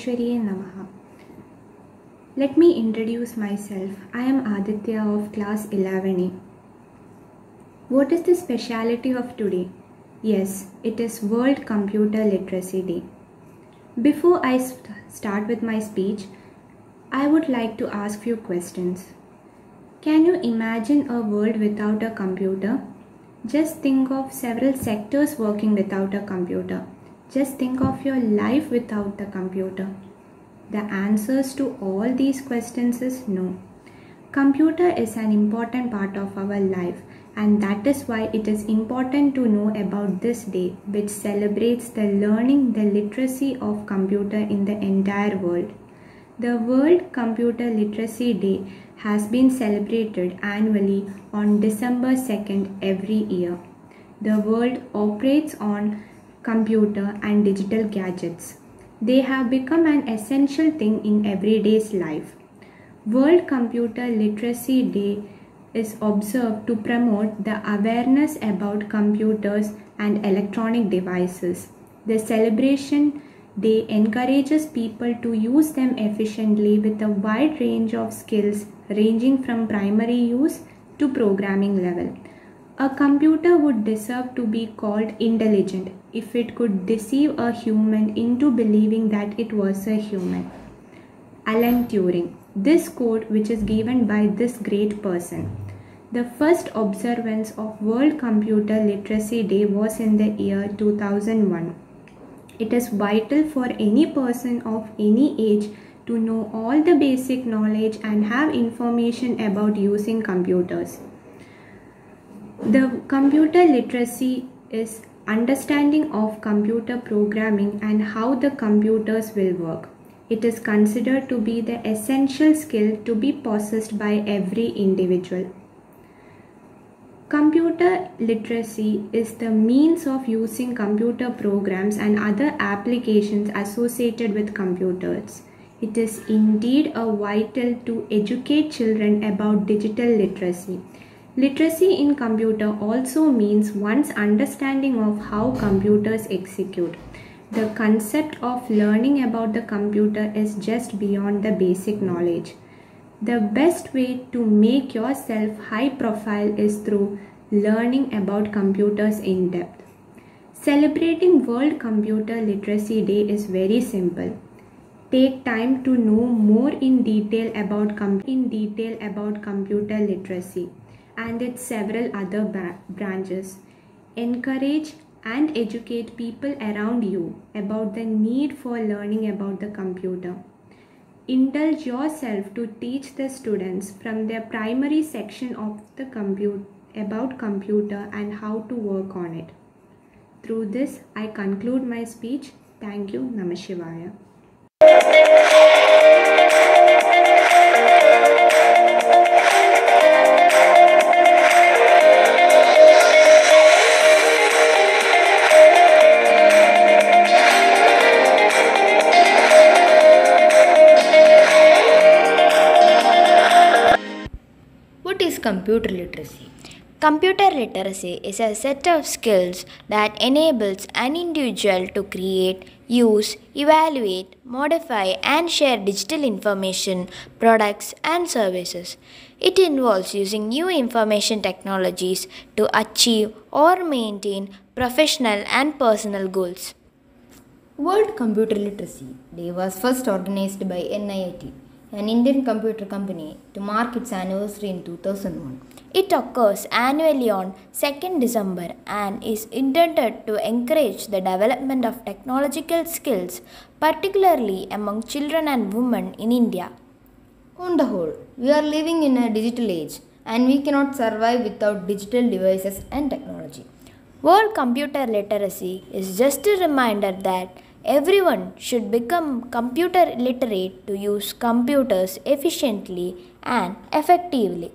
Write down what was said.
Yogeshwariye Namaha. Let me introduce myself. I am Aditya of class 11A. What is the speciality of today? Yes, it is World Computer Literacy Day. Before I start with my speech, I would like to ask few questions. Can you imagine a world without a computer? Just think of several sectors working without a computer. Just think of your life without the computer. The answers to all these questions is no. Computer is an important part of our life, and that is why it is important to know about this day, which celebrates the learning, the literacy of computer in the entire world. The World Computer Literacy Day has been celebrated annually on December 2nd every year. The world operates on computer and digital gadgets. They have become an essential thing in everyday's life. World Computer Literacy Day is observed to promote the awareness about computers and electronic devices. The celebration day encourages people to use them efficiently with a wide range of skills ranging from primary use to programming level. A computer would deserve to be called intelligent if it could deceive a human into believing that it was a human. Alan Turing. This quote, which is given by this great person. The first observance of World Computer Literacy Day was in the year 2001. It is vital for any person of any age to know all the basic knowledge and have information about using computers. The computer literacy is understanding of computer programming and how the computers will work. It is considered to be the essential skill to be possessed by every individual. Computer literacy is the means of using computer programs and other applications associated with computers. It is indeed vital to educate children about digital literacy. Literacy in computer also means one's understanding of how computers execute. The concept of learning about the computer is just beyond the basic knowledge. The best way to make yourself high profile is through learning about computers in depth. Celebrating World Computer Literacy Day is very simple. Take time to know more in detail about computer literacy and its several other branches. Encourage and educate people around you about the need for learning about the computer. Indulge yourself to teach the students from their primary section of the about computer and how to work on it. Through this, I conclude my speech. Thank you. Namah Shivaya. What is computer literacy? Computer literacy is a set of skills that enables an individual to create, use, evaluate, modify, and share digital information, products, and services. It involves using new information technologies to achieve or maintain professional and personal goals. World Computer Literacy Day was first organized by NIT, an Indian computer company, to mark its anniversary in 2001. It occurs annually on 2nd December and is intended to encourage the development of technological skills, particularly among children and women in India. On the whole, we are living in a digital age and we cannot survive without digital devices and technology. World Computer Literacy is just a reminder that everyone should become computer literate to use computers efficiently and effectively.